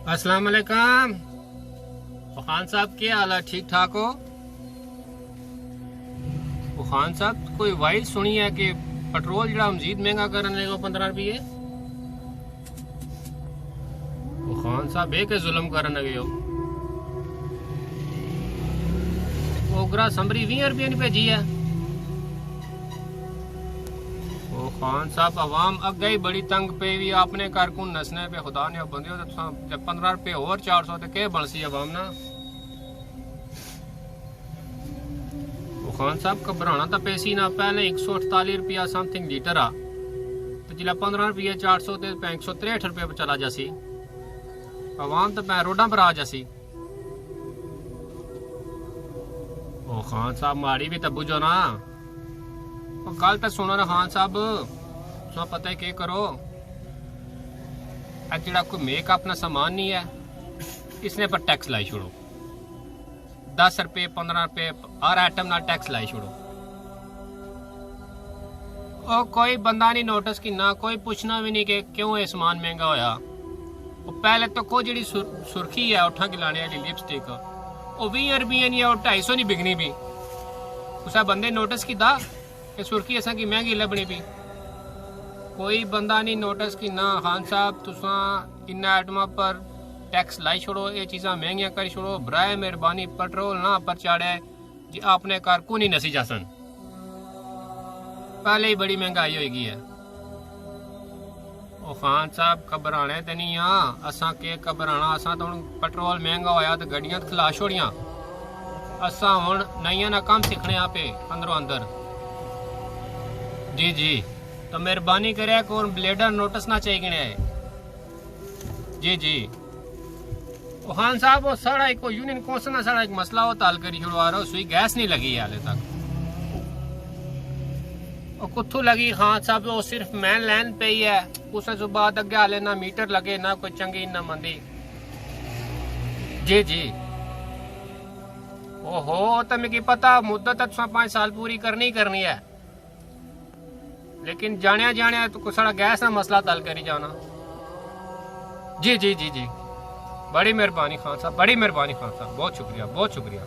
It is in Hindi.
अस्सलाम वालेकुम खान साहब, क्या हाल है? ठीक ठाक हो? खान साहब, कोई वाइस सुनी है कि पेट्रोल जरा मजीद महंगा करने लगे 15 रुपये। खान साहब एक जुल्म करने लगे हो। ओगरा संबरी 20 रुपये नहीं भेजी है। खान साहब, आवाम अगे ही बड़ी तंग पे भी आपने घर को नसने पे खुदा ने बंदे हो तो 15 रुपये और 400 तो क्या बनसी आवाम ना। खान साहब, घबराना तो पैसी ना, पहले 148 रुपया समथिंग लीटर आ तो जिला 15 रुपये 400 ते 163 रुपये पर चला जासी। आवाम तो मैं रोडा पर आ जासी। ओ खान साहब, माड़ी भी तो बुझो ना। गल तो सुनो ना खान साहब, तुम पता है क्या करो, जरा कोई मेक अपना सामान नहीं है इसने पर टैक्स लाई छोड़ो। 10 रुपये 15 रुपये हर आइटम ना टैक्स लाई छोड़ो। और कोई बंदा नहीं नोटिस की ना, कोई पूछना भी नहीं कि क्यों ये सामान महंगा होया। पहले तो कोई जी सुर्खी है उठा के लाने वाली लिपस्टिक वो 20 रुपये नहीं और 250 नहीं बिकनी भी। उस बंदे नोटिस की दा कि सुर्खी असा की महंगी लभनी भी। कोई बंदा नहीं नोटिस की ना। खान साहब, तुसा इन आइटम पर टैक्स लाई छोड़ो, ये चीज़ा महंगियां कर छोड़ो। बराए मेहरबानी पेट्रोल ना पर चाड़े जी आपने कार को नहीं नसी जासन। पहले ही बड़ी महंगाई होगी है। ओ खान साहब, घबराने तो नहीं हाँ, असा के घबराना। असा तो हुण पेट्रोल महंगा होया तो गड्डियां खला छोड़ियां। असा हुण नईयां ना काम सीखने यहाँ पे अंदरों अंदर। जी जी, तो मेहरबानी करे को ब्लेडर नोटिस ना चाहिए गिने। जी जी। खान साहब, वो सारा एक यूनियन कौंसल ना सारा एक मसला हो ताल करी छुड़वा रहा हो। सुई गैस नहीं लगी है हाले तक। और कुत्थू लगी खान साहब, वो सिर्फ मैन लैन पे ही है। उस बाद अगे हाले ना मीटर लगे ना कोई चंगी ना मंदी। जी जी। ओहो, तो मिगी पता मुद्दत 5 साल पूरी करनी करनी है, लेकिन जाने जाने तो सारा गैस ना मसला तल करी जाना। जी जी जी जी, बड़ी मेहरबानी खान साहब, बड़ी मेहरबानी खान साहब, बहुत शुक्रिया बहुत शुक्रिया।